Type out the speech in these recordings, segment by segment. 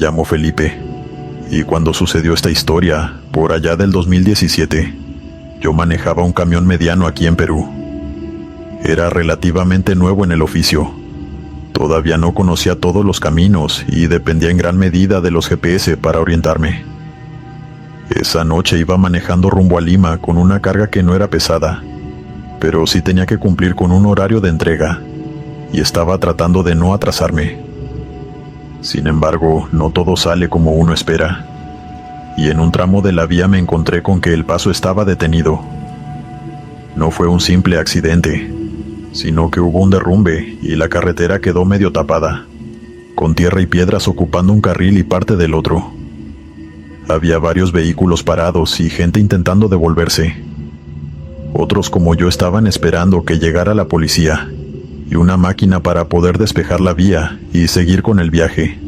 llamo Felipe, y cuando sucedió esta historia, por allá del 2017, yo manejaba un camión mediano aquí en Perú. Era relativamente nuevo en el oficio. Todavía no conocía todos los caminos y dependía en gran medida de los GPS para orientarme. Esa noche iba manejando rumbo a Lima con una carga que no era pesada, pero sí tenía que cumplir con un horario de entrega, y estaba tratando de no atrasarme. Sin embargo, no todo sale como uno espera, y en un tramo de la vía me encontré con que el paso estaba detenido. No fue un simple accidente, sino que hubo un derrumbe y la carretera quedó medio tapada, con tierra y piedras ocupando un carril y parte del otro. Había varios vehículos parados y gente intentando devolverse. Otros como yo estaban esperando que llegara la policía y una máquina para poder despejar la vía y seguir con el viaje.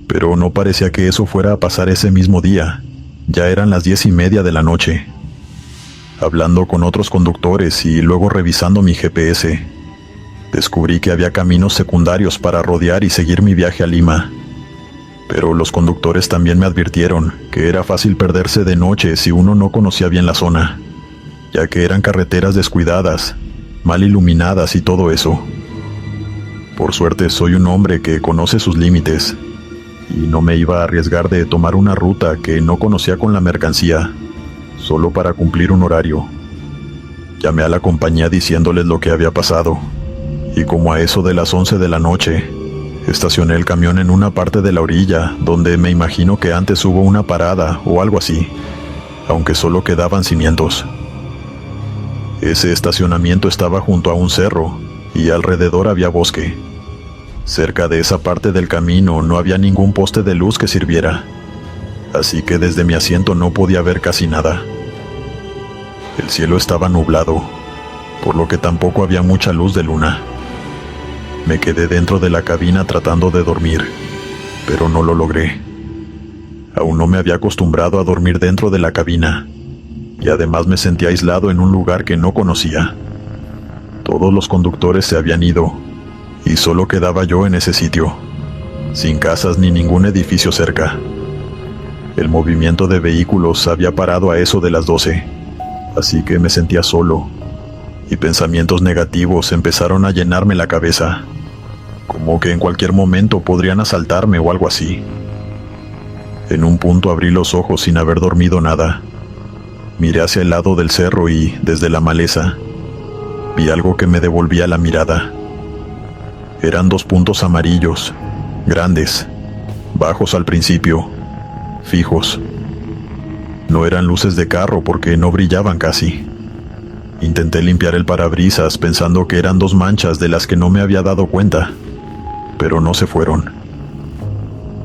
Pero no parecía que eso fuera a pasar ese mismo día. Ya eran las 10:30 de la noche. Hablando con otros conductores y luego revisando mi GPS, descubrí que había caminos secundarios para rodear y seguir mi viaje a Lima. Pero los conductores también me advirtieron que era fácil perderse de noche si uno no conocía bien la zona, ya que eran carreteras descuidadas, mal iluminadas y todo eso. Por suerte soy un hombre que conoce sus límites, y no me iba a arriesgar de tomar una ruta que no conocía con la mercancía, solo para cumplir un horario. Llamé a la compañía diciéndoles lo que había pasado, y como a eso de las 11 de la noche, estacioné el camión en una parte de la orilla donde me imagino que antes hubo una parada o algo así, aunque solo quedaban cimientos. Ese estacionamiento estaba junto a un cerro y alrededor había bosque. Cerca de esa parte del camino no había ningún poste de luz que sirviera, así que desde mi asiento no podía ver casi nada. El cielo estaba nublado, por lo que tampoco había mucha luz de luna. Me quedé dentro de la cabina tratando de dormir, pero no lo logré. Aún no me había acostumbrado a dormir dentro de la cabina, y además me sentía aislado en un lugar que no conocía. Todos los conductores se habían ido, y solo quedaba yo en ese sitio, sin casas ni ningún edificio cerca. El movimiento de vehículos había parado a eso de las 12, así que me sentía solo, y pensamientos negativos empezaron a llenarme la cabeza, como que en cualquier momento podrían asaltarme o algo así. En un punto abrí los ojos sin haber dormido nada. Miré hacia el lado del cerro y, desde la maleza, vi algo que me devolvía la mirada. Eran 2 puntos amarillos, grandes, bajos al principio, fijos. No eran luces de carro porque no brillaban casi. Intenté limpiar el parabrisas pensando que eran 2 manchas de las que no me había dado cuenta, pero no se fueron.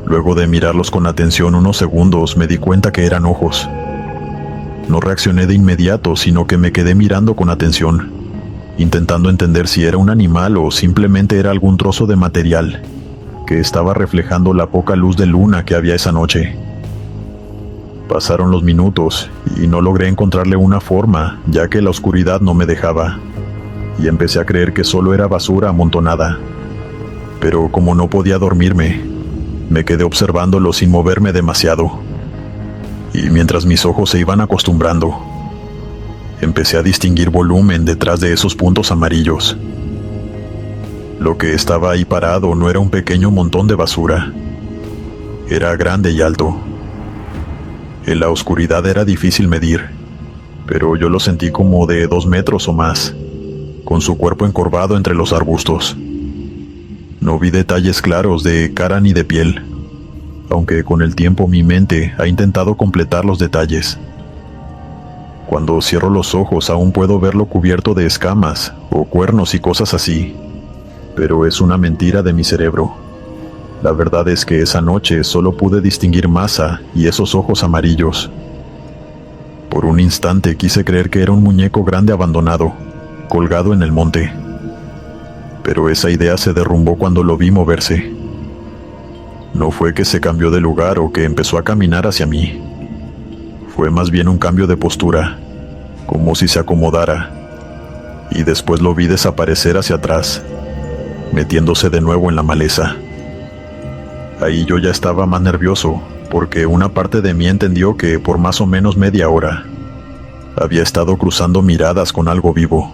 Luego de mirarlos con atención unos segundos me di cuenta que eran ojos. No reaccioné de inmediato, sino que me quedé mirando con atención, intentando entender si era un animal o simplemente era algún trozo de material que estaba reflejando la poca luz de luna que había esa noche. Pasaron los minutos y no logré encontrarle una forma, ya que la oscuridad no me dejaba, y empecé a creer que solo era basura amontonada. Pero como no podía dormirme, me quedé observándolo sin moverme demasiado. Y mientras mis ojos se iban acostumbrando, empecé a distinguir volumen detrás de esos puntos amarillos. Lo que estaba ahí parado no era un pequeño montón de basura. Era grande y alto. En la oscuridad era difícil medir, pero yo lo sentí como de 2 metros o más, con su cuerpo encorvado entre los arbustos. No vi detalles claros de cara ni de piel, aunque con el tiempo mi mente ha intentado completar los detalles. Cuando cierro los ojos aún puedo verlo cubierto de escamas o cuernos y cosas así, pero es una mentira de mi cerebro. La verdad es que esa noche solo pude distinguir masa y esos ojos amarillos. Por un instante quise creer que era un muñeco grande abandonado, colgado en el monte, pero esa idea se derrumbó cuando lo vi moverse. No fue que se cambió de lugar o que empezó a caminar hacia mí. Fue más bien un cambio de postura, como si se acomodara, y después lo vi desaparecer hacia atrás, metiéndose de nuevo en la maleza. Ahí yo ya estaba más nervioso, porque una parte de mí entendió que por más o menos media hora había estado cruzando miradas con algo vivo.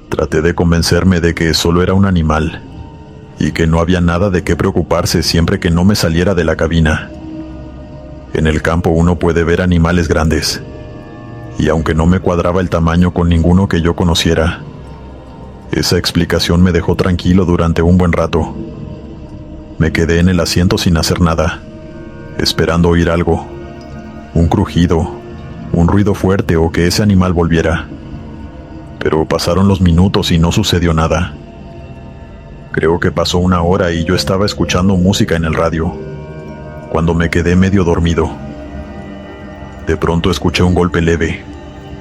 Traté de convencerme de que solo era un animal, y que no había nada de qué preocuparse siempre que no me saliera de la cabina. En el campo uno puede ver animales grandes, y aunque no me cuadraba el tamaño con ninguno que yo conociera, esa explicación me dejó tranquilo durante un buen rato. Me quedé en el asiento sin hacer nada, esperando oír algo, un crujido, un ruido fuerte o que ese animal volviera. Pero pasaron los minutos y no sucedió nada. Creo que pasó una hora y yo estaba escuchando música en el radio, cuando me quedé medio dormido. De pronto escuché un golpe leve,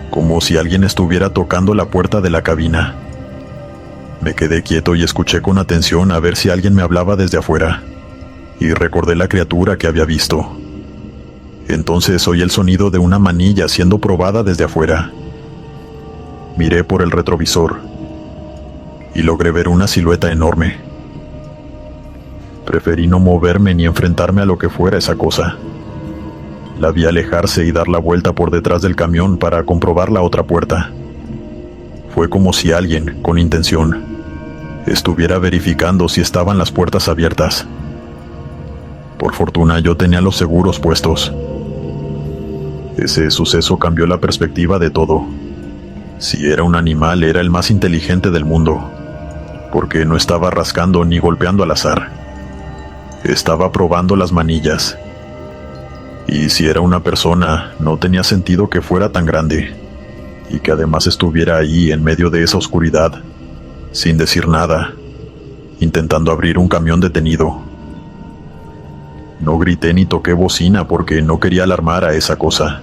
como si alguien estuviera tocando la puerta de la cabina. Me quedé quieto y escuché con atención a ver si alguien me hablaba desde afuera, y recordé la criatura que había visto. Entonces oí el sonido de una manilla siendo probada desde afuera. Miré por el retrovisor y logré ver una silueta enorme. Preferí no moverme ni enfrentarme a lo que fuera esa cosa. La vi alejarse y dar la vuelta por detrás del camión para comprobar la otra puerta. Fue como si alguien, con intención, estuviera verificando si estaban las puertas abiertas. Por fortuna yo tenía los seguros puestos. Ese suceso cambió la perspectiva de todo. Si era un animal, era el más inteligente del mundo, porque no estaba rascando ni golpeando al azar. Estaba probando las manillas. Y si era una persona, no tenía sentido que fuera tan grande, y que además estuviera ahí en medio de esa oscuridad, sin decir nada, intentando abrir un camión detenido. No grité ni toqué bocina porque no quería alarmar a esa cosa.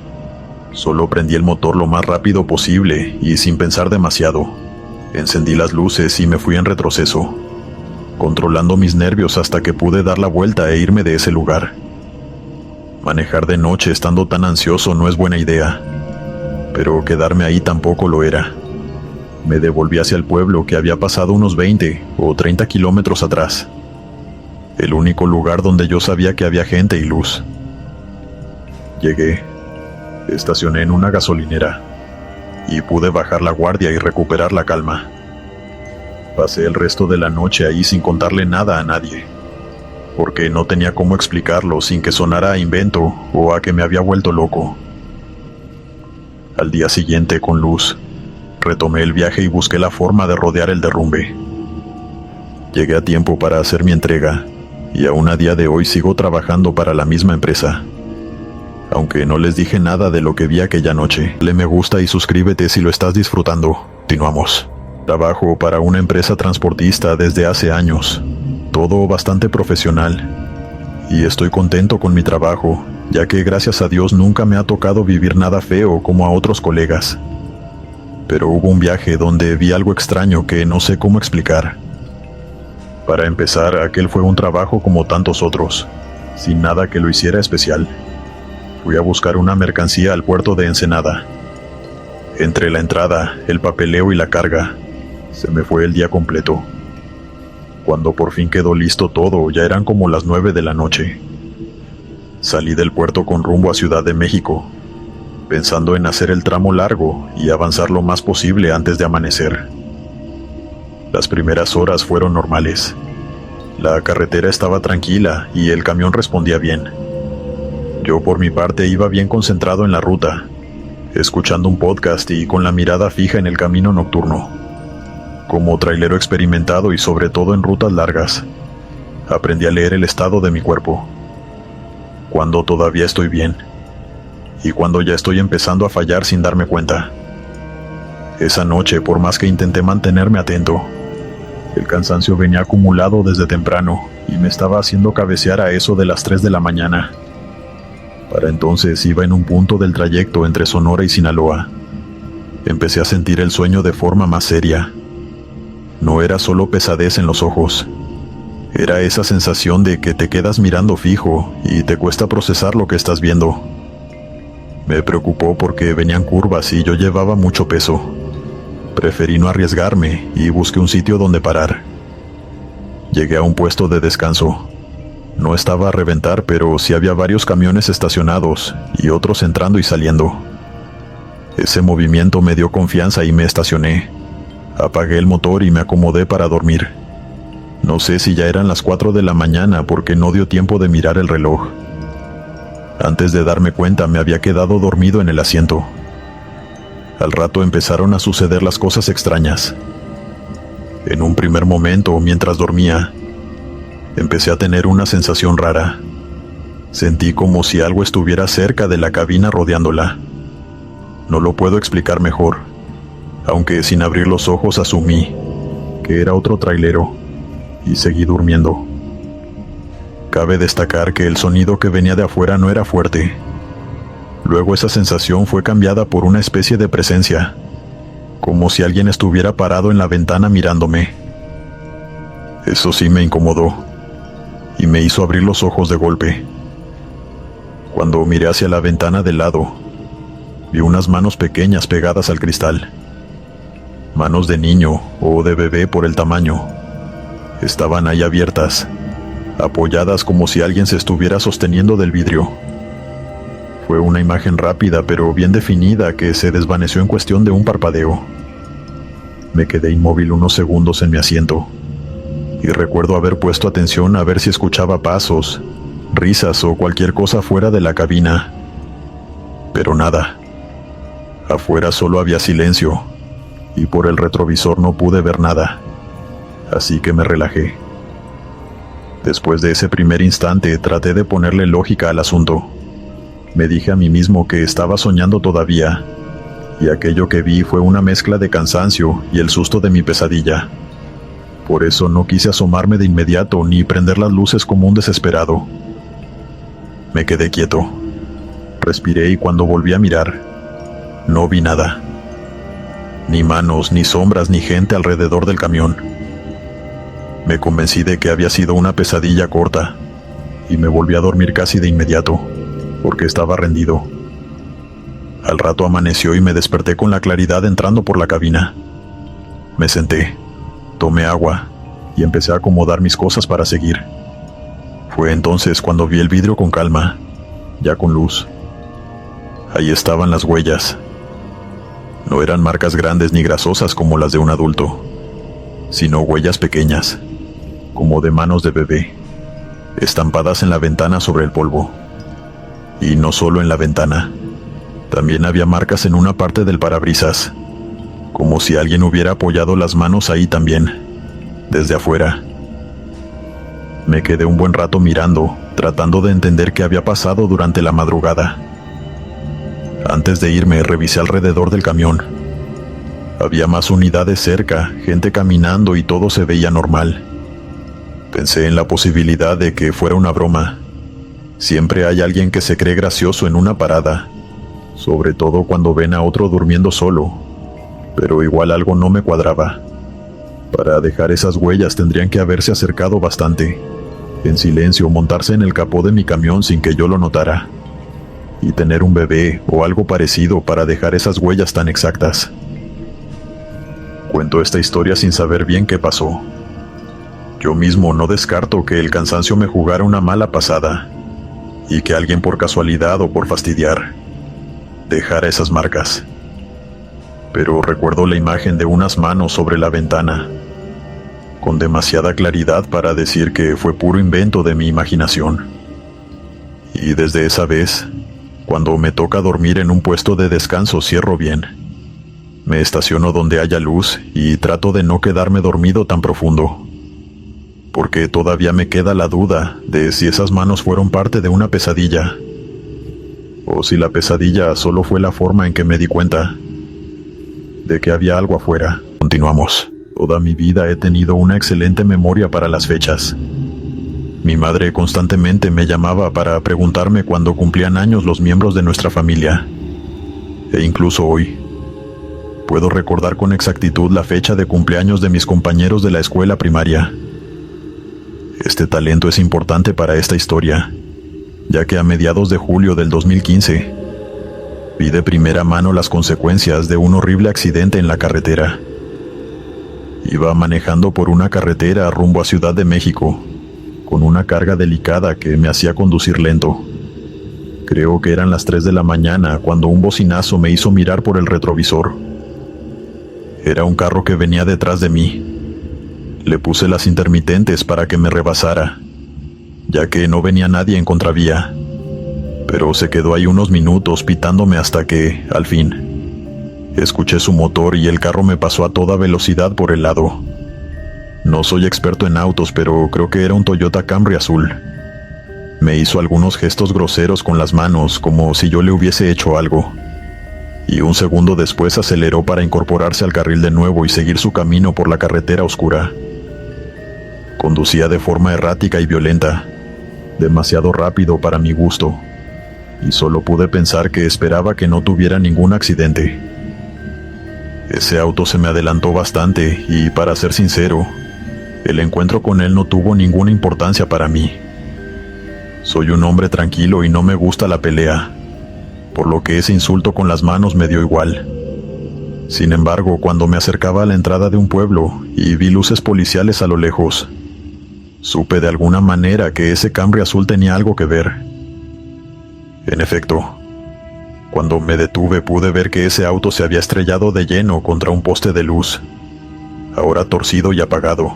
Solo prendí el motor lo más rápido posible y sin pensar demasiado. Encendí las luces y me fui en retroceso, controlando mis nervios hasta que pude dar la vuelta e irme de ese lugar. Manejar de noche estando tan ansioso no es buena idea, pero quedarme ahí tampoco lo era. Me devolví hacia el pueblo que había pasado unos 20 o 30 kilómetros atrás, el único lugar donde yo sabía que había gente y luz. Llegué, estacioné en una gasolinera y pude bajar la guardia y recuperar la calma. Pasé el resto de la noche ahí sin contarle nada a nadie, porque no tenía cómo explicarlo sin que sonara a invento o a que me había vuelto loco. Al día siguiente, con luz, retomé el viaje y busqué la forma de rodear el derrumbe. Llegué a tiempo para hacer mi entrega, y aún a día de hoy sigo trabajando para la misma empresa. Aunque no les dije nada de lo que vi aquella noche. Dale me gusta y suscríbete si lo estás disfrutando. Continuamos. Trabajo para una empresa transportista desde hace años. Todo bastante profesional. Y estoy contento con mi trabajo, ya que gracias a Dios nunca me ha tocado vivir nada feo como a otros colegas. Pero hubo un viaje donde vi algo extraño que no sé cómo explicar. Para empezar, aquel fue un trabajo como tantos otros, sin nada que lo hiciera especial. Fui a buscar una mercancía al puerto de Ensenada. Entre la entrada, el papeleo y la carga, se me fue el día completo. Cuando por fin quedó listo todo, ya eran como las 9 de la noche. Salí del puerto con rumbo a Ciudad de México, pensando en hacer el tramo largo y avanzar lo más posible antes de amanecer. Las primeras horas fueron normales. La carretera estaba tranquila y el camión respondía bien. Yo por mi parte iba bien concentrado en la ruta, escuchando un podcast y con la mirada fija en el camino nocturno. Como trailero experimentado y sobre todo en rutas largas, aprendí a leer el estado de mi cuerpo. Cuando todavía estoy bien, y cuando ya estoy empezando a fallar sin darme cuenta. Esa noche, por más que intenté mantenerme atento, el cansancio venía acumulado desde temprano y me estaba haciendo cabecear a eso de las 3 de la mañana. Para entonces iba en un punto del trayecto entre Sonora y Sinaloa. Empecé a sentir el sueño de forma más seria. No era solo pesadez en los ojos. Era esa sensación de que te quedas mirando fijo y te cuesta procesar lo que estás viendo. Me preocupó porque venían curvas y yo llevaba mucho peso. Preferí no arriesgarme y busqué un sitio donde parar. Llegué a un puesto de descanso, No estaba a reventar, pero sí había varios camiones estacionados y otros entrando y saliendo. Ese movimiento me dio confianza y me estacioné. Apagué el motor y me acomodé para dormir. No sé si ya eran las 4 de la mañana porque no dio tiempo de mirar el reloj. Antes de darme cuenta me había quedado dormido en el asiento. Al rato empezaron a suceder las cosas extrañas. En un primer momento, mientras dormía, empecé a tener una sensación rara. Sentí como si algo estuviera cerca de la cabina rodeándola. No lo puedo explicar mejor, aunque sin abrir los ojos asumí que era otro trailero y seguí durmiendo. Cabe destacar que el sonido que venía de afuera no era fuerte. Luego esa sensación fue cambiada por una especie de presencia, como si alguien estuviera parado en la ventana mirándome. Eso sí me incomodó y me hizo abrir los ojos de golpe. Cuando miré hacia la ventana del lado, vi unas manos pequeñas pegadas al cristal. Manos de niño o de bebé por el tamaño. Estaban ahí abiertas, apoyadas como si alguien se estuviera sosteniendo del vidrio. Fue una imagen rápida pero bien definida que se desvaneció en cuestión de un parpadeo. Me quedé inmóvil unos segundos en mi asiento y recuerdo haber puesto atención a ver si escuchaba pasos, risas o cualquier cosa fuera de la cabina. Pero nada. Afuera solo había silencio y por el retrovisor no pude ver nada. Así que me relajé. Después de ese primer instante traté de ponerle lógica al asunto. Me dije a mí mismo que estaba soñando todavía, y aquello que vi fue una mezcla de cansancio y el susto de mi pesadilla. Por eso no quise asomarme de inmediato ni prender las luces como un desesperado. Me quedé quieto. Respiré y cuando volví a mirar, no vi nada. Ni manos, ni sombras, ni gente alrededor del camión. Me convencí de que había sido una pesadilla corta y me volví a dormir casi de inmediato, porque estaba rendido. Al rato amaneció y me desperté con la claridad entrando por la cabina. Me senté, tomé agua y empecé a acomodar mis cosas para seguir. Fue entonces cuando vi el vidrio con calma, ya con luz. Ahí estaban las huellas. No eran marcas grandes ni grasosas como las de un adulto, sino huellas pequeñas, como de manos de bebé, estampadas en la ventana sobre el polvo. Y no solo en la ventana, también había marcas en una parte del parabrisas, como si alguien hubiera apoyado las manos ahí también, desde afuera. Me quedé un buen rato mirando, tratando de entender qué había pasado durante la madrugada. Antes de irme, revisé alrededor del camión. Había más unidades cerca, gente caminando y todo se veía normal. Pensé en la posibilidad de que fuera una broma. Siempre hay alguien que se cree gracioso en una parada, sobre todo cuando ven a otro durmiendo solo, pero igual algo no me cuadraba. Para dejar esas huellas tendrían que haberse acercado bastante, en silencio, montarse en el capó de mi camión sin que yo lo notara, y tener un bebé o algo parecido para dejar esas huellas tan exactas. Cuento esta historia sin saber bien qué pasó. Yo mismo no descarto que el cansancio me jugara una mala pasada, y que alguien por casualidad o por fastidiar dejara esas marcas. Pero recuerdo la imagen de unas manos sobre la ventana, con demasiada claridad para decir que fue puro invento de mi imaginación. Y desde esa vez, cuando me toca dormir en un puesto de descanso, cierro bien. Me estaciono donde haya luz y trato de no quedarme dormido tan profundo, porque todavía me queda la duda de si esas manos fueron parte de una pesadilla, o si la pesadilla solo fue la forma en que me di cuenta de que había algo afuera. Continuamos. Toda mi vida he tenido una excelente memoria para las fechas. Mi madre constantemente me llamaba para preguntarme cuándo cumplían años los miembros de nuestra familia. E incluso hoy, puedo recordar con exactitud la fecha de cumpleaños de mis compañeros de la escuela primaria. Este talento es importante para esta historia, ya que a mediados de julio del 2015, vi de primera mano las consecuencias de un horrible accidente en la carretera. Iba manejando por una carretera rumbo a Ciudad de México, con una carga delicada que me hacía conducir lento. Creo que eran las 3 de la mañana cuando un bocinazo me hizo mirar por el retrovisor. Era un carro que venía detrás de mí. Le puse las intermitentes para que me rebasara, ya que no venía nadie en contravía. Pero se quedó ahí unos minutos pitándome hasta que, al fin, escuché su motor y el carro me pasó a toda velocidad por el lado. No soy experto en autos, pero creo que era un Toyota Camry azul. Me hizo algunos gestos groseros con las manos, como si yo le hubiese hecho algo. Y un segundo después aceleró para incorporarse al carril de nuevo y seguir su camino por la carretera oscura. Conducía de forma errática y violenta, demasiado rápido para mi gusto, y solo pude pensar que esperaba que no tuviera ningún accidente. Ese auto se me adelantó bastante y, para ser sincero, el encuentro con él no tuvo ninguna importancia para mí. Soy un hombre tranquilo y no me gusta la pelea, por lo que ese insulto con las manos me dio igual. Sin embargo, cuando me acercaba a la entrada de un pueblo y vi luces policiales a lo lejos, supe de alguna manera que ese Camry azul tenía algo que ver. En efecto, cuando me detuve pude ver que ese auto se había estrellado de lleno contra un poste de luz, ahora torcido y apagado.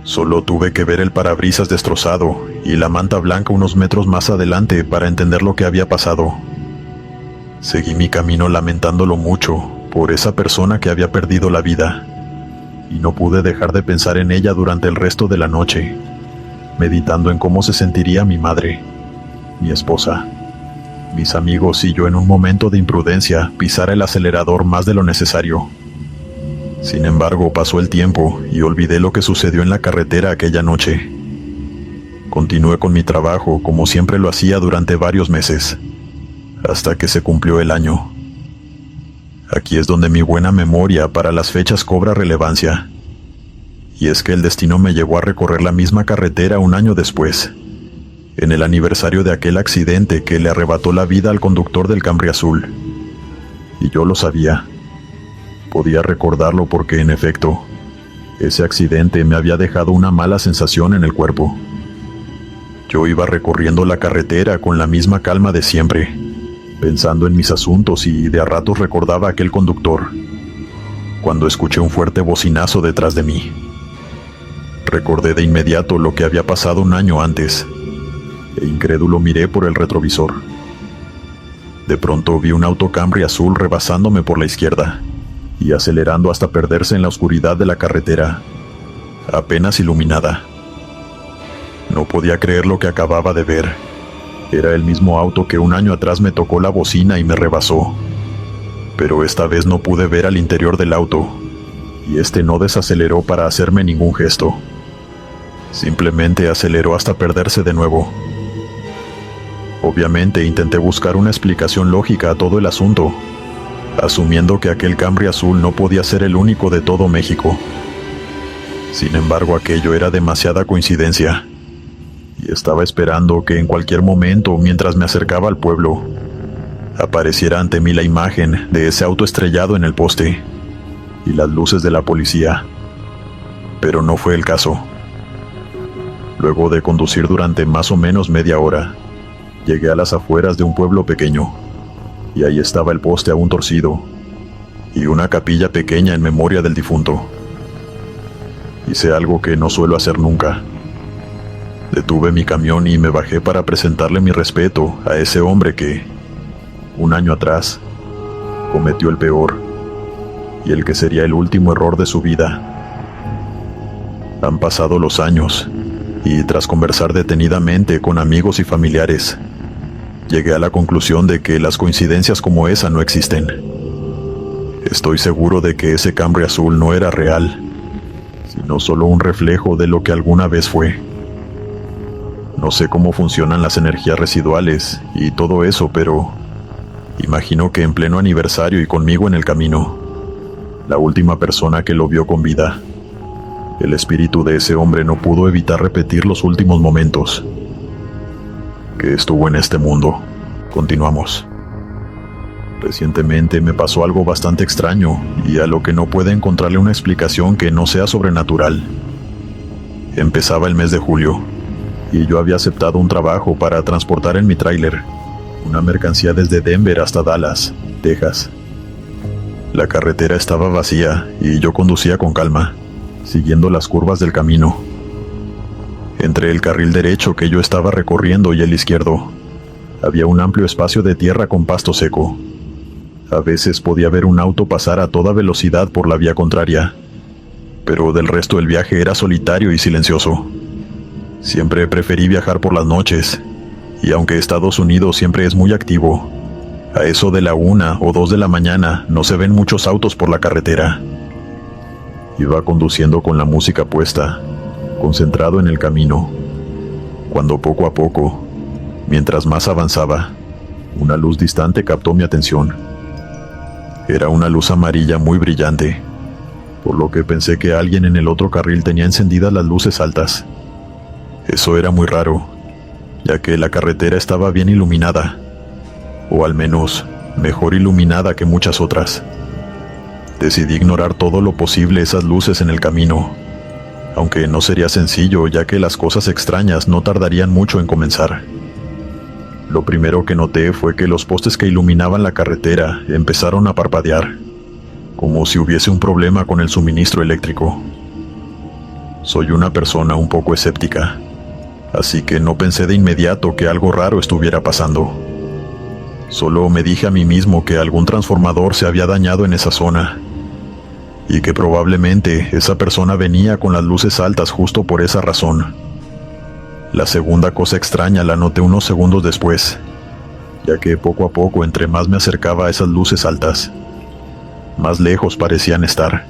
Solo tuve que ver el parabrisas destrozado y la manta blanca unos metros más adelante para entender lo que había pasado. Seguí mi camino lamentándolo mucho por esa persona que había perdido la vida, y no pude dejar de pensar en ella durante el resto de la noche, meditando en cómo se sentiría mi madre, mi esposa, mis amigos si yo en un momento de imprudencia pisara el acelerador más de lo necesario. Sin embargo, pasó el tiempo y olvidé lo que sucedió en la carretera aquella noche. Continué con mi trabajo como siempre lo hacía durante varios meses, hasta que se cumplió el año. Aquí es donde mi buena memoria para las fechas cobra relevancia. Y es que el destino me llevó a recorrer la misma carretera un año después, en el aniversario de aquel accidente que le arrebató la vida al conductor del Camry azul. Y yo lo sabía. Podía recordarlo porque, en efecto, ese accidente me había dejado una mala sensación en el cuerpo. Yo iba recorriendo la carretera con la misma calma de siempre, pensando en mis asuntos, y de a ratos recordaba a aquel conductor, cuando escuché un fuerte bocinazo detrás de mí. Recordé de inmediato lo que había pasado un año antes, e incrédulo miré por el retrovisor. De pronto vi un auto Camry azul rebasándome por la izquierda y acelerando hasta perderse en la oscuridad de la carretera, apenas iluminada. No podía creer lo que acababa de ver. Era el mismo auto que un año atrás me tocó la bocina y me rebasó. Pero esta vez no pude ver al interior del auto, y este no desaceleró para hacerme ningún gesto. Simplemente aceleró hasta perderse de nuevo. Obviamente intenté buscar una explicación lógica a todo el asunto, asumiendo que aquel Camry azul no podía ser el único de todo México. Sin embargo, aquello era demasiada coincidencia, y estaba esperando que en cualquier momento, mientras me acercaba al pueblo, apareciera ante mí la imagen de ese auto estrellado en el poste y las luces de la policía. Pero no fue el caso. Luego de conducir durante más o menos media hora, llegué a las afueras de un pueblo pequeño, y ahí estaba el poste aún torcido, y una capilla pequeña en memoria del difunto. Hice algo que no suelo hacer nunca. Detuve mi camión y me bajé para presentarle mi respeto a ese hombre que, un año atrás, cometió el peor, y el que sería el último error de su vida. Han pasado los años, y tras conversar detenidamente con amigos y familiares, llegué a la conclusión de que las coincidencias como esa no existen. Estoy seguro de que ese Camry azul no era real, sino solo un reflejo de lo que alguna vez fue. No sé cómo funcionan las energías residuales y todo eso, pero imagino que en pleno aniversario y conmigo en el camino, la última persona que lo vio con vida, el espíritu de ese hombre no pudo evitar repetir los últimos momentos que estuvo en este mundo. Continuamos. Recientemente me pasó algo bastante extraño y a lo que no puede encontrarle una explicación que no sea sobrenatural. Empezaba el mes de julio, y yo había aceptado un trabajo para transportar en mi tráiler una mercancía desde Denver hasta Dallas, Texas. La carretera estaba vacía y yo conducía con calma, siguiendo las curvas del camino. Entre el carril derecho que yo estaba recorriendo y el izquierdo, había un amplio espacio de tierra con pasto seco. A veces podía ver un auto pasar a toda velocidad por la vía contraria, pero del resto el viaje era solitario y silencioso. Siempre preferí viajar por las noches, y aunque Estados Unidos siempre es muy activo, a eso de la 1 o 2 de la mañana no se ven muchos autos por la carretera. Iba conduciendo con la música puesta, concentrado en el camino, cuando poco a poco, mientras más avanzaba, una luz distante captó mi atención. Era una luz amarilla muy brillante, por lo que pensé que alguien en el otro carril tenía encendidas las luces altas. Eso era muy raro, ya que la carretera estaba bien iluminada, o al menos mejor iluminada que muchas otras. Decidí ignorar todo lo posible esas luces en el camino, aunque no sería sencillo, ya que las cosas extrañas no tardarían mucho en comenzar. Lo primero que noté fue que los postes que iluminaban la carretera empezaron a parpadear, como si hubiese un problema con el suministro eléctrico. Soy una persona un poco escéptica, así que no pensé de inmediato que algo raro estuviera pasando. Solo me dije a mí mismo que algún transformador se había dañado en esa zona, y que probablemente esa persona venía con las luces altas justo por esa razón. La segunda cosa extraña la noté unos segundos después, ya que poco a poco, entre más me acercaba a esas luces altas, más lejos parecían estar.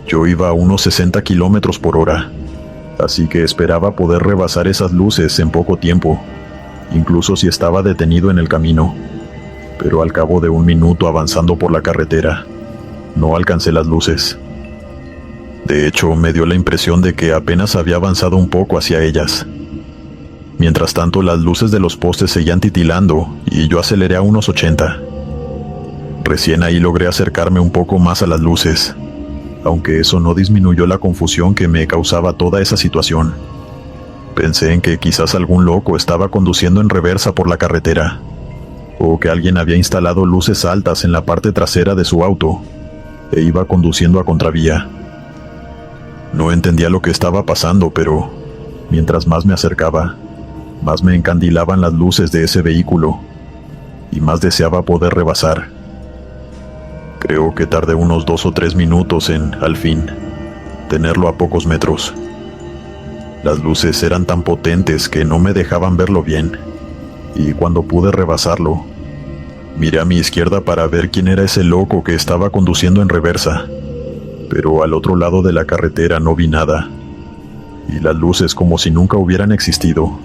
Yo iba a unos 60 kilómetros por hora, así que esperaba poder rebasar esas luces en poco tiempo, incluso si estaba detenido en el camino. Pero al cabo de un minuto avanzando por la carretera, no alcancé las luces. De hecho, me dio la impresión de que apenas había avanzado un poco hacia ellas. Mientras tanto, las luces de los postes seguían titilando y yo aceleré a unos 80. Recién ahí logré acercarme un poco más a las luces, aunque eso no disminuyó la confusión que me causaba toda esa situación. Pensé en que quizás algún loco estaba conduciendo en reversa por la carretera, o que alguien había instalado luces altas en la parte trasera de su auto e iba conduciendo a contravía. No entendía lo que estaba pasando, pero mientras más me acercaba, más me encandilaban las luces de ese vehículo y más deseaba poder rebasar. Creo que tardé unos 2 o 3 minutos en, al fin, tenerlo a pocos metros. Las luces eran tan potentes que no me dejaban verlo bien, y cuando pude rebasarlo, miré a mi izquierda para ver quién era ese loco que estaba conduciendo en reversa, pero al otro lado de la carretera no vi nada, y las luces, como si nunca hubieran existido,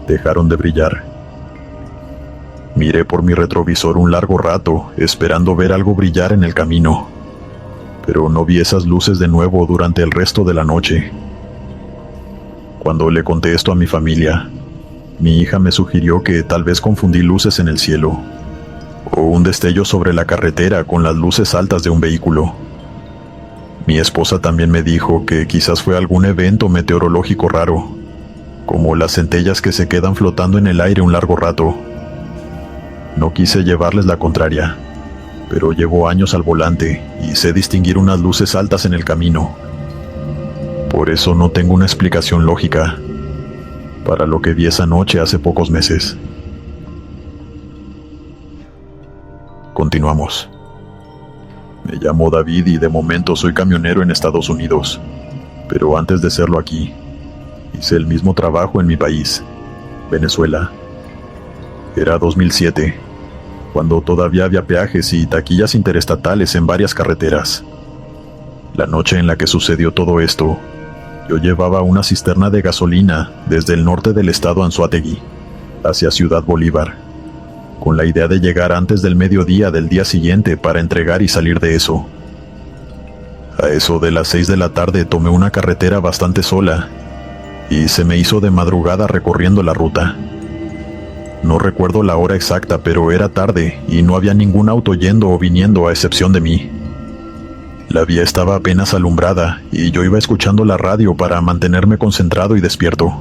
dejaron de brillar. Miré por mi retrovisor un largo rato, esperando ver algo brillar en el camino, pero no vi esas luces de nuevo durante el resto de la noche. Cuando le conté esto a mi familia, mi hija me sugirió que tal vez confundí luces en el cielo, o un destello sobre la carretera con las luces altas de un vehículo. Mi esposa también me dijo que quizás fue algún evento meteorológico raro, como las centellas que se quedan flotando en el aire un largo rato. No quise llevarles la contraria, pero llevo años al volante y sé distinguir unas luces altas en el camino. Por eso no tengo una explicación lógica para lo que vi esa noche hace pocos meses. Continuamos. Me llamo David y de momento soy camionero en Estados Unidos, pero antes de serlo aquí, hice el mismo trabajo en mi país, Venezuela. Era 2007, cuando todavía había peajes y taquillas interestatales en varias carreteras. La noche en la que sucedió todo esto, yo llevaba una cisterna de gasolina desde el norte del estado Anzoátegui hacia Ciudad Bolívar, con la idea de llegar antes del mediodía del día siguiente para entregar y salir de eso. A eso de las 6 de la tarde tomé una carretera bastante sola y se me hizo de madrugada recorriendo la ruta. No recuerdo la hora exacta, pero era tarde y no había ningún auto yendo o viniendo a excepción de mí. La vía estaba apenas alumbrada y yo iba escuchando la radio para mantenerme concentrado y despierto.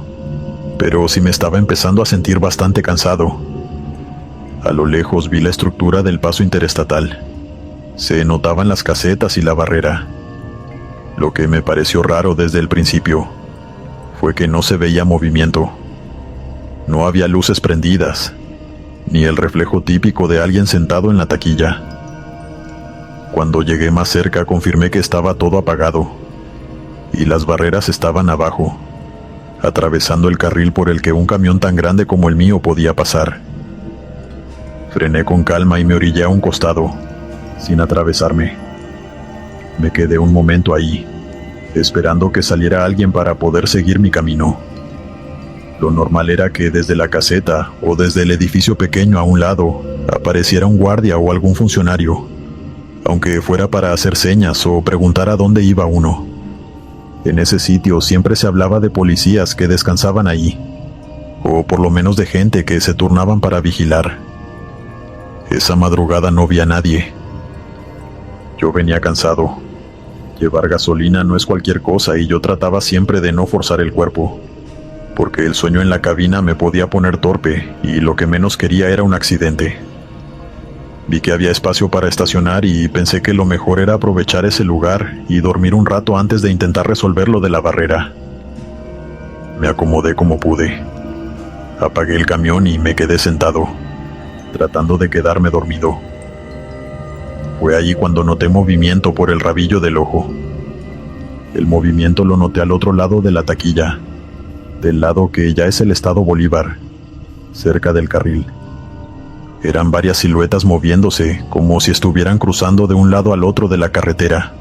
pero sí me estaba empezando a sentir bastante cansado. A lo lejos vi la estructura del paso interestatal. Se notaban las casetas y la barrera. Lo que me pareció raro desde el principio fue que no se veía movimiento. No había luces prendidas, ni el reflejo típico de alguien sentado en la taquilla. Cuando llegué más cerca confirmé que estaba todo apagado, y las barreras estaban abajo, atravesando el carril por el que un camión tan grande como el mío podía pasar. Frené con calma y me orillé a un costado, sin atravesarme. Me quedé un momento ahí, esperando que saliera alguien para poder seguir mi camino. Lo normal era que desde la caseta o desde el edificio pequeño a un lado apareciera un guardia o algún funcionario, aunque fuera para hacer señas o preguntar a dónde iba uno. En ese sitio siempre se hablaba de policías que descansaban ahí, o por lo menos de gente que se turnaban para vigilar. Esa madrugada no vi a nadie. Yo venía cansado. Llevar gasolina no es cualquier cosa y yo trataba siempre de no forzar el cuerpo, porque el sueño en la cabina me podía poner torpe y lo que menos quería era un accidente. Vi que había espacio para estacionar y pensé que lo mejor era aprovechar ese lugar y dormir un rato antes de intentar resolver lo de la barrera. Me acomodé como pude. Apagué el camión y me quedé sentado, tratando de quedarme dormido. Fue allí cuando noté movimiento por el rabillo del ojo. El movimiento lo noté al otro lado de la taquilla, del lado que ya es el Estado Bolívar, cerca del carril. Eran varias siluetas moviéndose, como si estuvieran cruzando de un lado al otro de la carretera,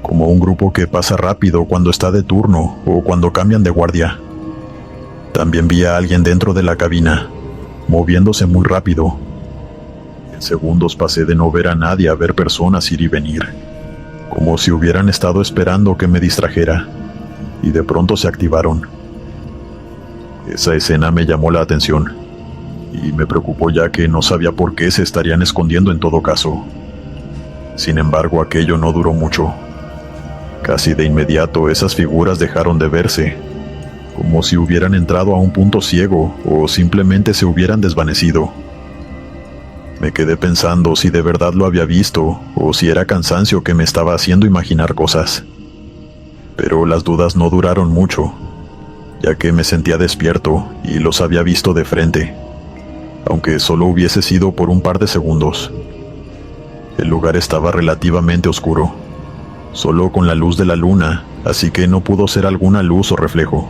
como un grupo que pasa rápido cuando está de turno o cuando cambian de guardia. También vi a alguien dentro de la cabina, moviéndose muy rápido. En segundos pasé de no ver a nadie a ver personas ir y venir, como si hubieran estado esperando que me distrajera, y de pronto se activaron. Esa escena me llamó la atención, y me preocupó ya que no sabía por qué se estarían escondiendo en todo caso. Sin embargo, aquello no duró mucho. Casi de inmediato esas figuras dejaron de verse, como si hubieran entrado a un punto ciego o simplemente se hubieran desvanecido. Me quedé pensando si de verdad lo había visto o si era cansancio que me estaba haciendo imaginar cosas. Pero las dudas no duraron mucho, ya que me sentía despierto y los había visto de frente, aunque solo hubiese sido por un par de segundos. El lugar estaba relativamente oscuro, solo con la luz de la luna, así que no pudo ser alguna luz o reflejo.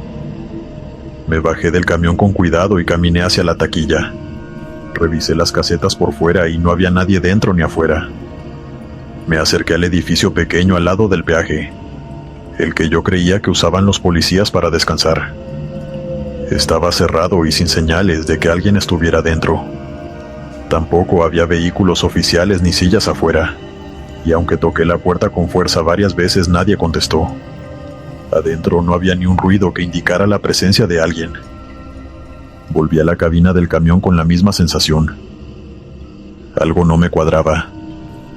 Me bajé del camión con cuidado y caminé hacia la taquilla. Revisé las casetas por fuera y no había nadie dentro ni afuera. Me acerqué al edificio pequeño al lado del peaje, el que yo creía que usaban los policías para descansar. Estaba cerrado y sin señales de que alguien estuviera dentro. Tampoco había vehículos oficiales ni sillas afuera, y aunque toqué la puerta con fuerza varias veces nadie contestó. Adentro no había ni un ruido que indicara la presencia de alguien. Volví a la cabina del camión con la misma sensación. Algo no me cuadraba,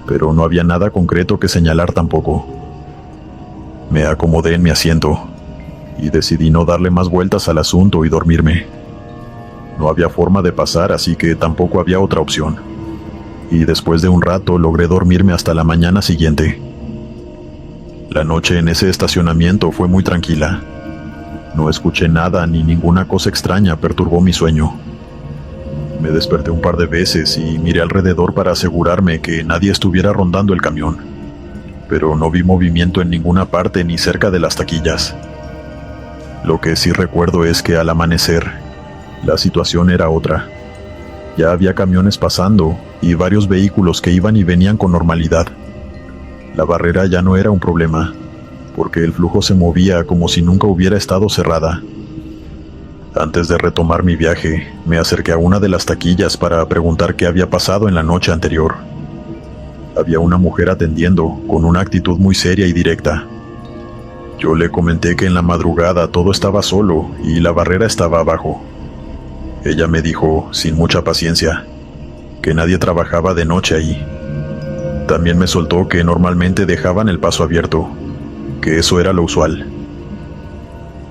pero no había nada concreto que señalar tampoco. Me acomodé en mi asiento y decidí no darle más vueltas al asunto y dormirme. No había forma de pasar, así que tampoco había otra opción. Y después de un rato logré dormirme hasta la mañana siguiente. La noche en ese estacionamiento fue muy tranquila. No escuché nada ni ninguna cosa extraña perturbó mi sueño. Me desperté un par de veces y miré alrededor para asegurarme que nadie estuviera rondando el camión, pero no vi movimiento en ninguna parte ni cerca de las taquillas. Lo que sí recuerdo es que al amanecer, la situación era otra. Ya había camiones pasando y varios vehículos que iban y venían con normalidad. La barrera ya no era un problema, porque el flujo se movía como si nunca hubiera estado cerrada. Antes de retomar mi viaje, me acerqué a una de las taquillas para preguntar qué había pasado en la noche anterior. Había una mujer atendiendo, con una actitud muy seria y directa. Yo le comenté que en la madrugada todo estaba solo y la barrera estaba abajo. Ella me dijo, sin mucha paciencia, que nadie trabajaba de noche ahí. También me soltó que normalmente dejaban el paso abierto, que eso era lo usual.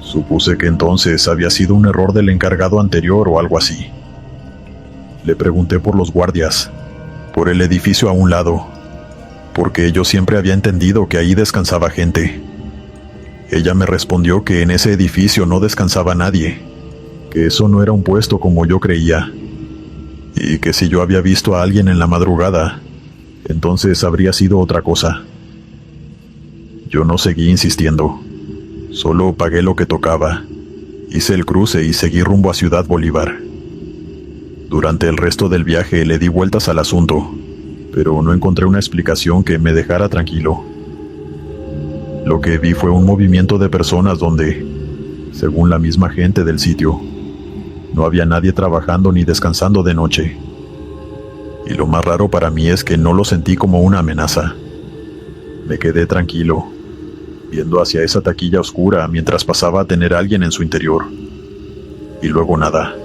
Supuse que entonces había sido un error del encargado anterior o algo así. Le pregunté por los guardias, por el edificio a un lado, porque yo siempre había entendido que ahí descansaba gente. Ella me respondió que en ese edificio no descansaba nadie, que eso no era un puesto como yo creía, y que si yo había visto a alguien en la madrugada, entonces habría sido otra cosa. Yo no seguí insistiendo, solo pagué lo que tocaba, hice el cruce y seguí rumbo a Ciudad Bolívar. Durante el resto del viaje le di vueltas al asunto, pero no encontré una explicación que me dejara tranquilo. Lo que vi fue un movimiento de personas donde, según la misma gente del sitio, no había nadie trabajando ni descansando de noche. Y lo más raro para mí es que no lo sentí como una amenaza. Me quedé tranquilo, viendo hacia esa taquilla oscura mientras pasaba a tener a alguien en su interior. Y luego nada.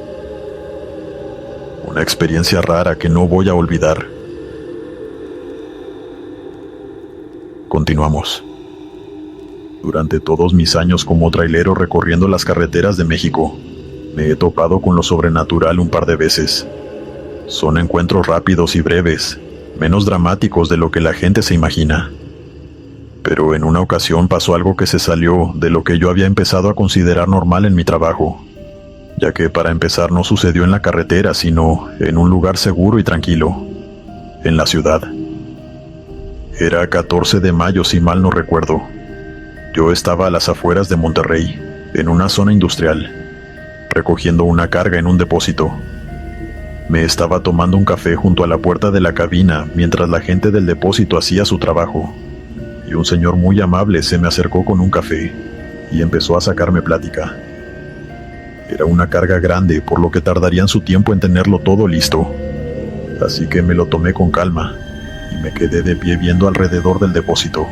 Una experiencia rara que no voy a olvidar. Continuamos. Durante todos mis años como trailero recorriendo las carreteras de México, me he topado con lo sobrenatural un par de veces. Son encuentros rápidos y breves, menos dramáticos de lo que la gente se imagina. Pero en una ocasión pasó algo que se salió de lo que yo había empezado a considerar normal en mi trabajo, ya que para empezar no sucedió en la carretera, sino en un lugar seguro y tranquilo, en la ciudad. Era 14 de mayo si mal no recuerdo. Yo estaba a las afueras de Monterrey, en una zona industrial, recogiendo una carga en un depósito. Me estaba tomando un café junto a la puerta de la cabina mientras la gente del depósito hacía su trabajo, y un señor muy amable se me acercó con un café y empezó a sacarme plática. Era una carga grande, por lo que tardarían su tiempo en tenerlo todo listo, así que me lo tomé con calma y me quedé de pie viendo alrededor del depósito.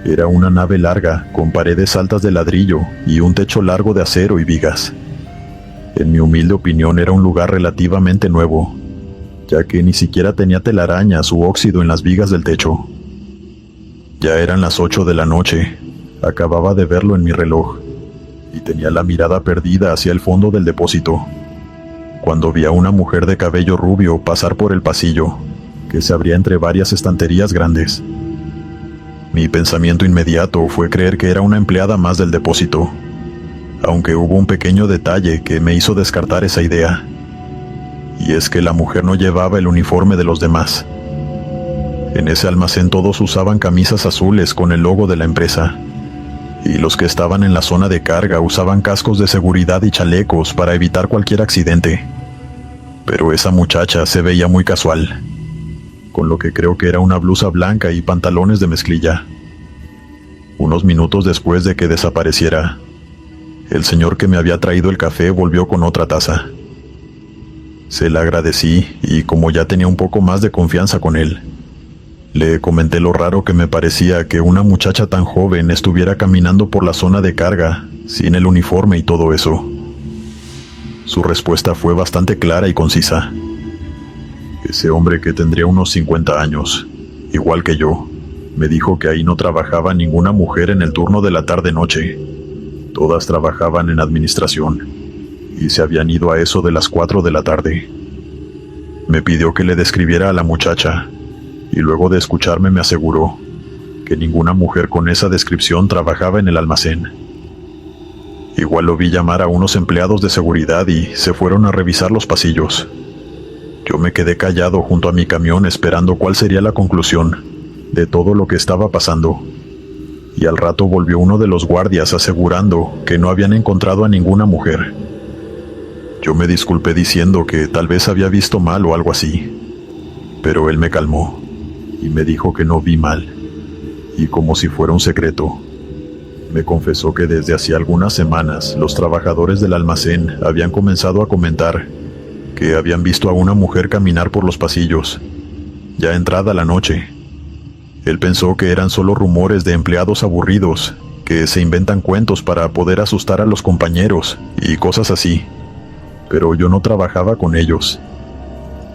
Era una nave larga, con paredes altas de ladrillo y un techo largo de acero y vigas. En mi humilde opinión era un lugar relativamente nuevo, ya que ni siquiera tenía telarañas u óxido en las vigas del techo. Ya eran las 8 de la noche, acababa de verlo en mi reloj, y tenía la mirada perdida hacia el fondo del depósito, cuando vi a una mujer de cabello rubio pasar por el pasillo, que se abría entre varias estanterías grandes. Mi pensamiento inmediato fue creer que era una empleada más del depósito, aunque hubo un pequeño detalle que me hizo descartar esa idea, y es que la mujer no llevaba el uniforme de los demás. En ese almacén todos usaban camisas azules con el logo de la empresa, y los que estaban en la zona de carga usaban cascos de seguridad y chalecos para evitar cualquier accidente. Pero esa muchacha se veía muy casual, con lo que creo que era una blusa blanca y pantalones de mezclilla. Unos minutos después de que desapareciera, el señor que me había traído el café volvió con otra taza. Se la agradecí y como ya tenía un poco más de confianza con él, le comenté lo raro que me parecía que una muchacha tan joven estuviera caminando por la zona de carga, sin el uniforme y todo eso. Su respuesta fue bastante clara y concisa. Ese hombre, que tendría unos 50 años, igual que yo, me dijo que ahí no trabajaba ninguna mujer en el turno de la tarde-noche. Todas trabajaban en administración, y se habían ido a eso de las 4 de la tarde. Me pidió que le describiera a la muchacha, y luego de escucharme me aseguró que ninguna mujer con esa descripción trabajaba en el almacén. Igual lo vi llamar a unos empleados de seguridad y se fueron a revisar los pasillos. Yo me quedé callado junto a mi camión esperando cuál sería la conclusión de todo lo que estaba pasando. Y al rato volvió uno de los guardias asegurando que no habían encontrado a ninguna mujer. Yo me disculpé diciendo que tal vez había visto mal o algo así, pero él me calmó y me dijo que no vi mal, y como si fuera un secreto, me confesó que desde hacía algunas semanas los trabajadores del almacén habían comenzado a comentar que habían visto a una mujer caminar por los pasillos, ya entrada la noche. Él pensó que eran solo rumores de empleados aburridos, que se inventan cuentos para poder asustar a los compañeros y cosas así, pero yo no trabajaba con ellos,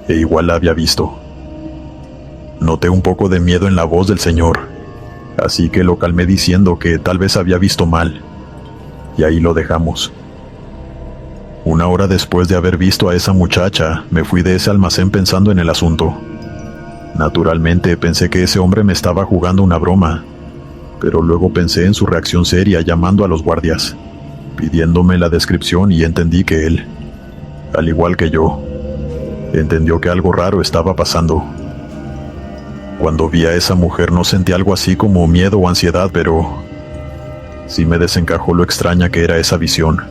e igual la había visto. Noté un poco de miedo en la voz del señor, así que lo calmé diciendo que tal vez había visto mal, y ahí lo dejamos. Una hora después de haber visto a esa muchacha, me fui de ese almacén pensando en el asunto. Naturalmente pensé que ese hombre me estaba jugando una broma, pero luego pensé en su reacción seria llamando a los guardias, pidiéndome la descripción, y entendí que él, al igual que yo, entendió que algo raro estaba pasando. Cuando vi a esa mujer no sentí algo así como miedo o ansiedad, pero sí me desencajó lo extraña que era esa visión.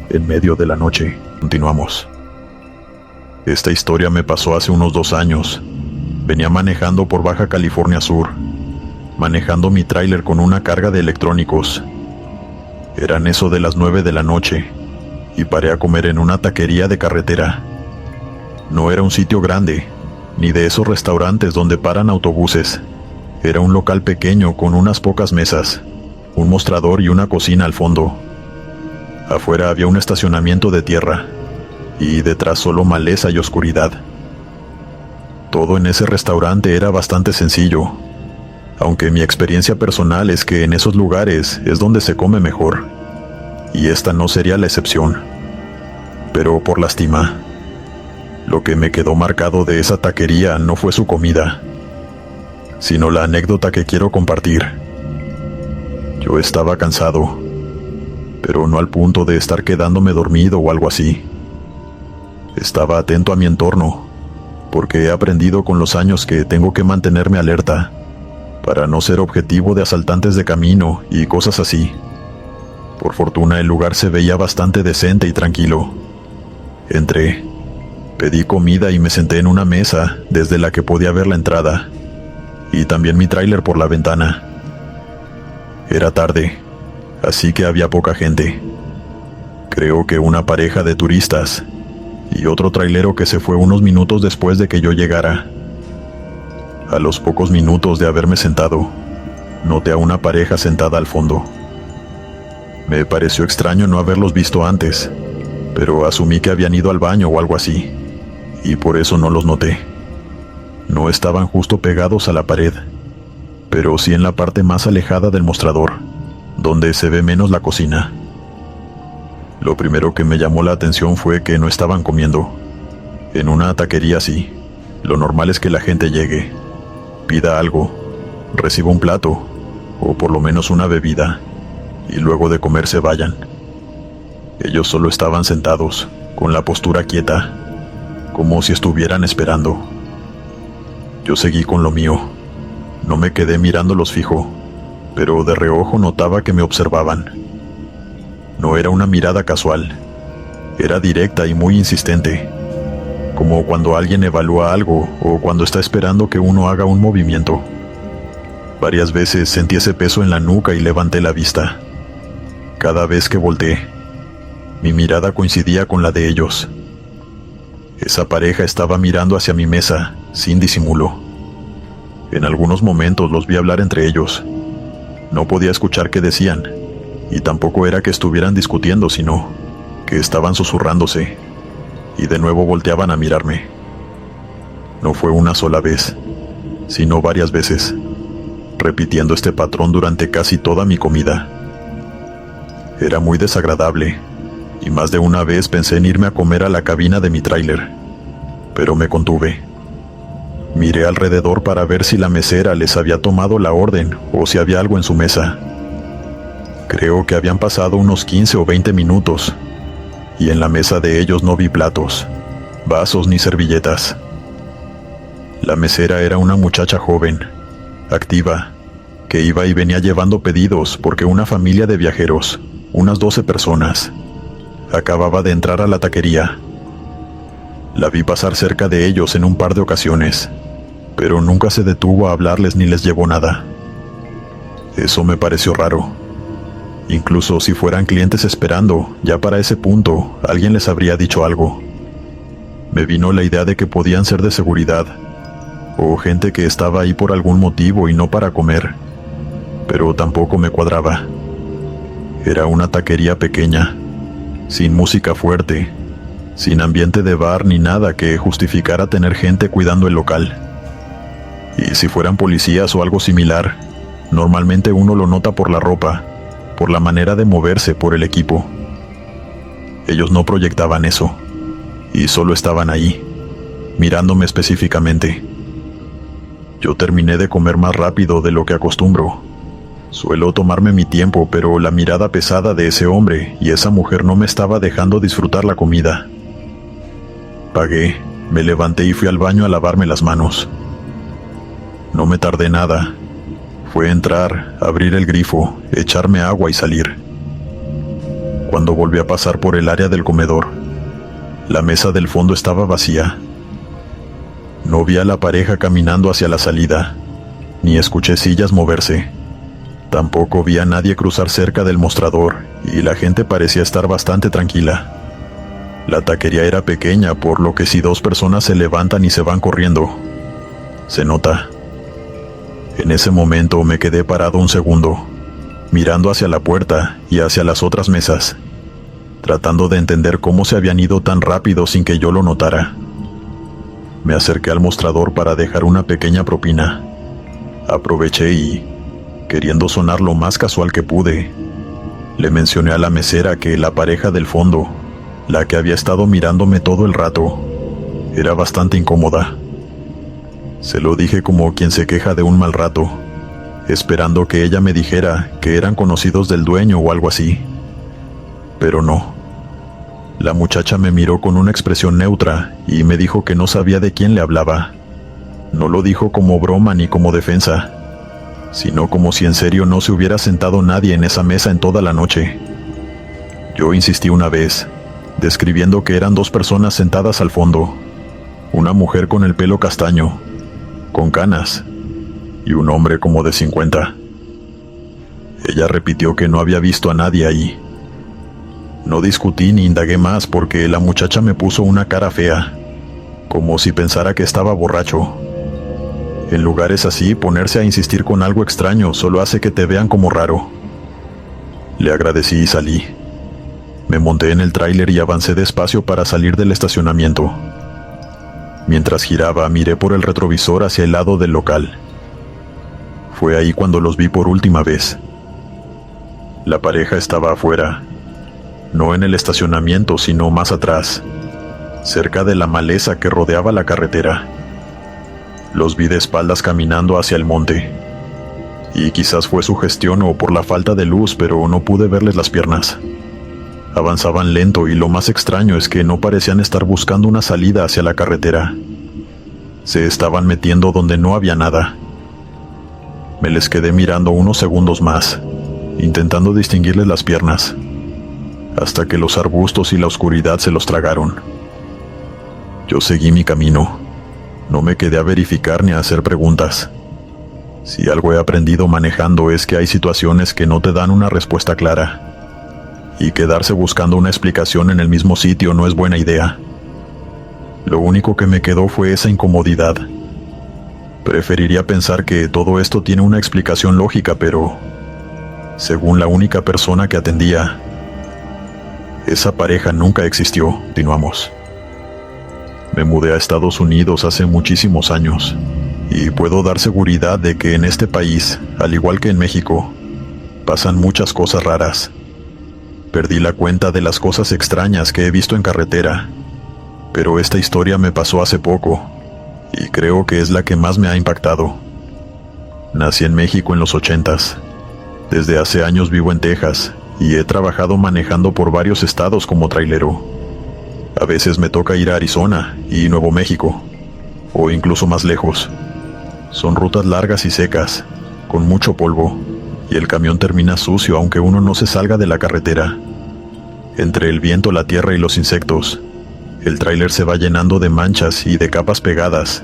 En medio de la noche, continuamos. Esta historia me pasó hace unos 2 años. Venía manejando por Baja California Sur, manejando mi tráiler con una carga de electrónicos. Eran eso de las 9 de la noche, y paré a comer en una taquería de carretera. No era un sitio grande, ni de esos restaurantes donde paran autobuses. Era un local pequeño con unas pocas mesas, un mostrador y una cocina al fondo. Afuera había un estacionamiento de tierra, y detrás solo maleza y oscuridad. Todo en ese restaurante era bastante sencillo, aunque mi experiencia personal es que en esos lugares es donde se come mejor, y esta no sería la excepción. Pero por lástima, lo que me quedó marcado de esa taquería no fue su comida, sino la anécdota que quiero compartir. Yo estaba cansado, pero no al punto de estar quedándome dormido o algo así. Estaba atento a mi entorno, porque he aprendido con los años que tengo que mantenerme alerta, para no ser objetivo de asaltantes de camino y cosas así. Por fortuna el lugar se veía bastante decente y tranquilo. Entré, pedí comida y me senté en una mesa desde la que podía ver la entrada, y también mi tráiler por la ventana. Era tarde, así que había poca gente. Creo que una pareja de turistas y otro trailero que se fue unos minutos después de que yo llegara. A los pocos minutos de haberme sentado, noté a una pareja sentada al fondo. Me pareció extraño no haberlos visto antes, pero asumí que habían ido al baño o algo así, y por eso no los noté. No estaban justo pegados a la pared, pero sí en la parte más alejada del mostrador, donde se ve menos la cocina. Lo primero que me llamó la atención fue que no estaban comiendo. En una taquería así, lo normal es que la gente llegue, pida algo, reciba un plato, o por lo menos una bebida, y luego de comer se vayan. Ellos solo estaban sentados, con la postura quieta, como si estuvieran esperando. Yo seguí con lo mío. No me quedé mirándolos fijo, pero de reojo notaba que me observaban. No era una mirada casual, era directa y muy insistente, como cuando alguien evalúa algo o cuando está esperando que uno haga un movimiento. Varias veces sentí ese peso en la nuca y levanté la vista. Cada vez que volteé, mi mirada coincidía con la de ellos. Esa pareja estaba mirando hacia mi mesa, sin disimulo. En algunos momentos los vi hablar entre ellos. No podía escuchar qué decían, y tampoco era que estuvieran discutiendo, sino que estaban susurrándose, y de nuevo volteaban a mirarme. No fue una sola vez, sino varias veces, repitiendo este patrón durante casi toda mi comida. Era muy desagradable, y más de una vez pensé en irme a comer a la cabina de mi tráiler, pero me contuve. Miré alrededor para ver si la mesera les había tomado la orden o si había algo en su mesa. Creo que habían pasado unos 15 o 20 minutos, y en la mesa de ellos no vi platos, vasos ni servilletas. La mesera era una muchacha joven, activa, que iba y venía llevando pedidos porque una familia de viajeros, unas 12 personas, acababa de entrar a la taquería. La vi pasar cerca de ellos en un par de ocasiones, pero nunca se detuvo a hablarles ni les llevó nada. Eso me pareció raro. Incluso si fueran clientes esperando, ya para ese punto, alguien les habría dicho algo. Me vino la idea de que podían ser de seguridad, o gente que estaba ahí por algún motivo y no para comer, pero tampoco me cuadraba. Era una taquería pequeña, sin música fuerte, sin ambiente de bar ni nada que justificara tener gente cuidando el local. Y si fueran policías o algo similar, normalmente uno lo nota por la ropa, por la manera de moverse por el equipo. Ellos no proyectaban eso, y solo estaban ahí, mirándome específicamente. Yo terminé de comer más rápido de lo que acostumbro. Suelo tomarme mi tiempo, pero la mirada pesada de ese hombre y esa mujer no me estaba dejando disfrutar la comida. Pagué, me levanté y fui al baño a lavarme las manos. No me tardé nada. Fue entrar, abrir el grifo, echarme agua y salir. Cuando volví a pasar por el área del comedor, la mesa del fondo estaba vacía. No vi a la pareja caminando hacia la salida, ni escuché sillas moverse. Tampoco vi a nadie cruzar cerca del mostrador, y la gente parecía estar bastante tranquila. La taquería era pequeña, por lo que si dos personas se levantan y se van corriendo, se nota. En ese momento me quedé parado un segundo, mirando hacia la puerta y hacia las otras mesas, tratando de entender cómo se habían ido tan rápido sin que yo lo notara. Me acerqué al mostrador para dejar una pequeña propina. Aproveché y, queriendo sonar lo más casual que pude, le mencioné a la mesera que la pareja del fondo, la que había estado mirándome todo el rato, era bastante incómoda. Se lo dije como quien se queja de un mal rato, esperando que ella me dijera que eran conocidos del dueño o algo así. Pero no. La muchacha me miró con una expresión neutra y me dijo que no sabía de quién le hablaba. No lo dijo como broma ni como defensa, sino como si en serio no se hubiera sentado nadie en esa mesa en toda la noche. Yo insistí una vez, describiendo que eran dos personas sentadas al fondo, una mujer con el pelo castaño, con canas, y un hombre como de 50. Ella repitió que no había visto a nadie ahí. No discutí ni indagué más porque la muchacha me puso una cara fea, como si pensara que estaba borracho. En lugares así, ponerse a insistir con algo extraño solo hace que te vean como raro. Le agradecí y salí. Me monté en el tráiler y avancé despacio para salir del estacionamiento. Mientras giraba, miré por el retrovisor hacia el lado del local. Fue ahí cuando los vi por última vez. La pareja estaba afuera, no en el estacionamiento, sino más atrás, cerca de la maleza que rodeaba la carretera. Los vi de espaldas caminando hacia el monte, y quizás fue su gestión o por la falta de luz, pero no pude verles las piernas. Avanzaban lento y lo más extraño es que no parecían estar buscando una salida hacia la carretera. Se estaban metiendo donde no había nada. Me les quedé mirando unos segundos más, intentando distinguirles las piernas, hasta que los arbustos y la oscuridad se los tragaron. Yo seguí mi camino. No me quedé a verificar ni a hacer preguntas. Si algo he aprendido manejando es que hay situaciones que no te dan una respuesta clara, y quedarse buscando una explicación en el mismo sitio no es buena idea. Lo único que me quedó fue esa incomodidad. Preferiría pensar que todo esto tiene una explicación lógica, pero, según la única persona que atendía, esa pareja nunca existió. Continuamos. Me mudé a Estados Unidos hace muchísimos años, y puedo dar seguridad de que en este país, al igual que en México, pasan muchas cosas raras. Perdí la cuenta de las cosas extrañas que he visto en carretera, pero esta historia me pasó hace poco, y creo que es la que más me ha impactado. Nací en México en los 80s. Desde hace años vivo en Texas, y he trabajado manejando por varios estados como trailero. A veces me toca ir a Arizona y Nuevo México, o incluso más lejos. Son rutas largas y secas, con mucho polvo, y el camión termina sucio aunque uno no se salga de la carretera. Entre el viento, la tierra y los insectos, el tráiler se va llenando de manchas y de capas pegadas,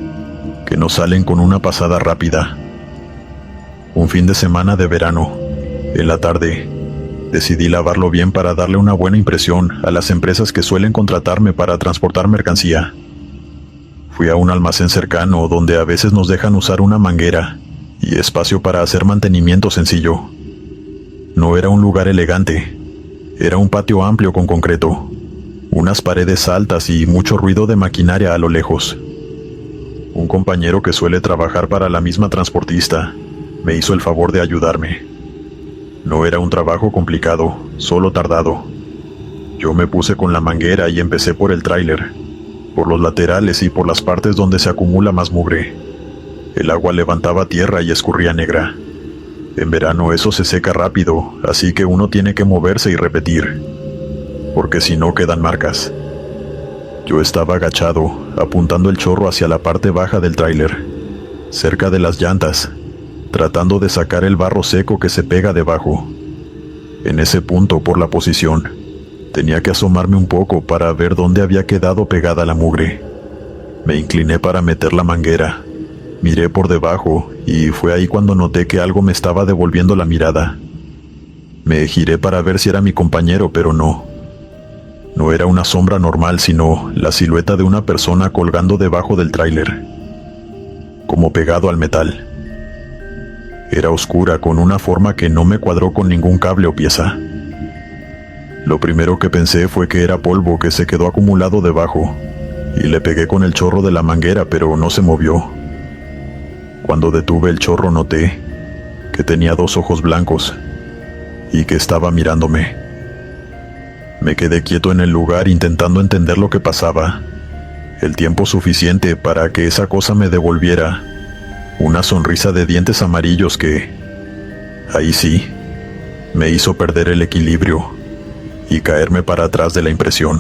que no salen con una pasada rápida. Un fin de semana de verano, en la tarde, decidí lavarlo bien para darle una buena impresión a las empresas que suelen contratarme para transportar mercancía. Fui a un almacén cercano donde a veces nos dejan usar una manguera y espacio para hacer mantenimiento sencillo. No era un lugar elegante, era un patio amplio con concreto, unas paredes altas y mucho ruido de maquinaria a lo lejos. Un compañero que suele trabajar para la misma transportista me hizo el favor de ayudarme. No era un trabajo complicado, solo tardado. Yo me puse con la manguera y empecé por el tráiler, por los laterales y por las partes donde se acumula más mugre. El agua levantaba tierra y escurría negra. En verano eso se seca rápido, así que uno tiene que moverse y repetir, porque si no quedan marcas. Yo estaba agachado, apuntando el chorro hacia la parte baja del tráiler, cerca de las llantas, tratando de sacar el barro seco que se pega debajo. En ese punto, por la posición, tenía que asomarme un poco para ver dónde había quedado pegada la mugre. Me incliné para meter la manguera. Miré por debajo y fue ahí cuando noté que algo me estaba devolviendo la mirada. Me giré para ver si era mi compañero, pero no. No era una sombra normal, sino la silueta de una persona colgando debajo del tráiler, como pegado al metal. Era oscura, con una forma que no me cuadró con ningún cable o pieza. Lo primero que pensé fue que era polvo que se quedó acumulado debajo, y le pegué con el chorro de la manguera, pero no se movió. Cuando detuve el chorro noté que tenía 2 ojos blancos y que estaba mirándome. Me quedé quieto en el lugar intentando entender lo que pasaba, el tiempo suficiente para que esa cosa me devolviera una sonrisa de dientes amarillos que, ahí sí, me hizo perder el equilibrio y caerme para atrás de la impresión.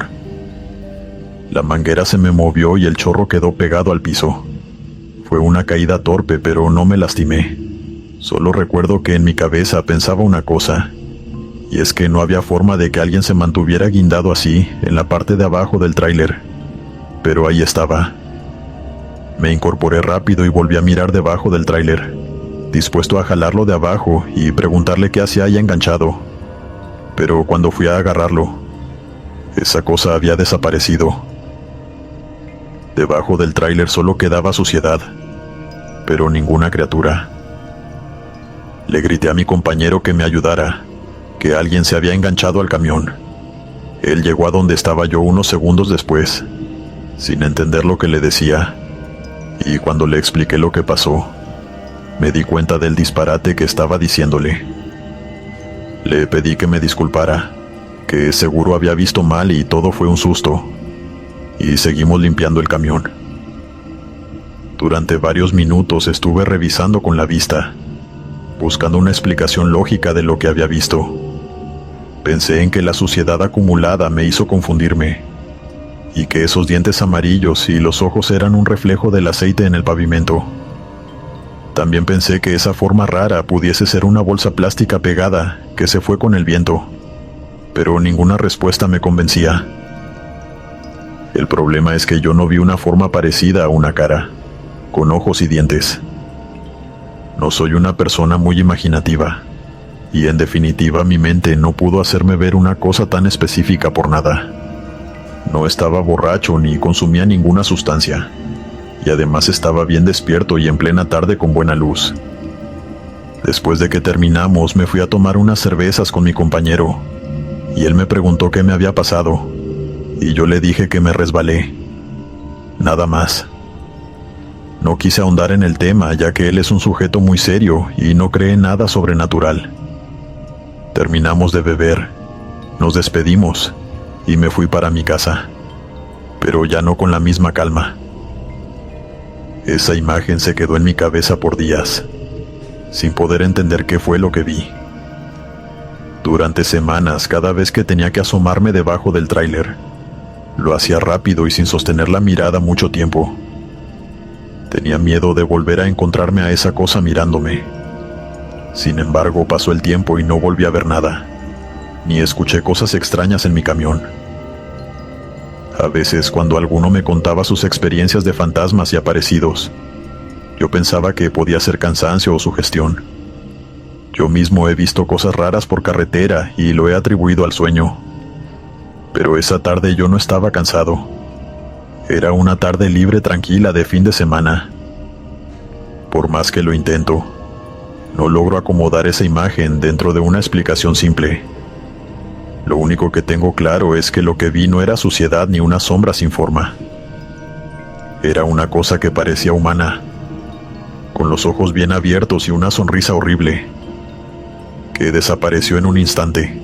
La manguera se me movió y el chorro quedó pegado al piso. Fue una caída torpe, pero no me lastimé. Solo recuerdo que en mi cabeza pensaba una cosa, y es que no había forma de que alguien se mantuviera guindado así en la parte de abajo del tráiler. Pero ahí estaba. Me incorporé rápido y volví a mirar debajo del tráiler, dispuesto a jalarlo de abajo y preguntarle qué hacía ahí enganchado. Pero cuando fui a agarrarlo, esa cosa había desaparecido. Debajo del tráiler solo quedaba suciedad, pero ninguna criatura. Le grité a mi compañero que me ayudara, que alguien se había enganchado al camión. Él llegó a donde estaba yo unos segundos después, sin entender lo que le decía, y cuando le expliqué lo que pasó, me di cuenta del disparate que estaba diciéndole. Le pedí que me disculpara, que seguro había visto mal y todo fue un susto, y seguimos limpiando el camión. Durante varios minutos estuve revisando con la vista, buscando una explicación lógica de lo que había visto. Pensé en que la suciedad acumulada me hizo confundirme, y que esos dientes amarillos y los ojos eran un reflejo del aceite en el pavimento. También pensé que esa forma rara pudiese ser una bolsa plástica pegada que se fue con el viento, pero ninguna respuesta me convencía. El problema es que yo no vi una forma parecida a una cara, con ojos y dientes. No soy una persona muy imaginativa, y en definitiva mi mente no pudo hacerme ver una cosa tan específica por nada. No estaba borracho ni consumía ninguna sustancia, y además estaba bien despierto y en plena tarde con buena luz. Después de que terminamos, me fui a tomar unas cervezas con mi compañero, y él me preguntó qué me había pasado, y yo le dije que me resbalé. Nada más. No quise ahondar en el tema, ya que él es un sujeto muy serio y no cree en nada sobrenatural. Terminamos de beber, nos despedimos, y me fui para mi casa, pero ya no con la misma calma. Esa imagen se quedó en mi cabeza por días, sin poder entender qué fue lo que vi. Durante semanas, cada vez que tenía que asomarme debajo del tráiler, lo hacía rápido y sin sostener la mirada mucho tiempo. Tenía miedo de volver a encontrarme a esa cosa mirándome. Sin embargo, pasó el tiempo y no volví a ver nada, ni escuché cosas extrañas en mi camión. A veces, cuando alguno me contaba sus experiencias de fantasmas y aparecidos, yo pensaba que podía ser cansancio o sugestión. Yo mismo he visto cosas raras por carretera y lo he atribuido al sueño. Pero esa tarde yo no estaba cansado. Era una tarde libre, tranquila, de fin de semana. Por más que lo intento, no logro acomodar esa imagen dentro de una explicación simple. Lo único que tengo claro es que lo que vi no era suciedad ni una sombra sin forma. Era una cosa que parecía humana, con los ojos bien abiertos y una sonrisa horrible, que desapareció en un instante.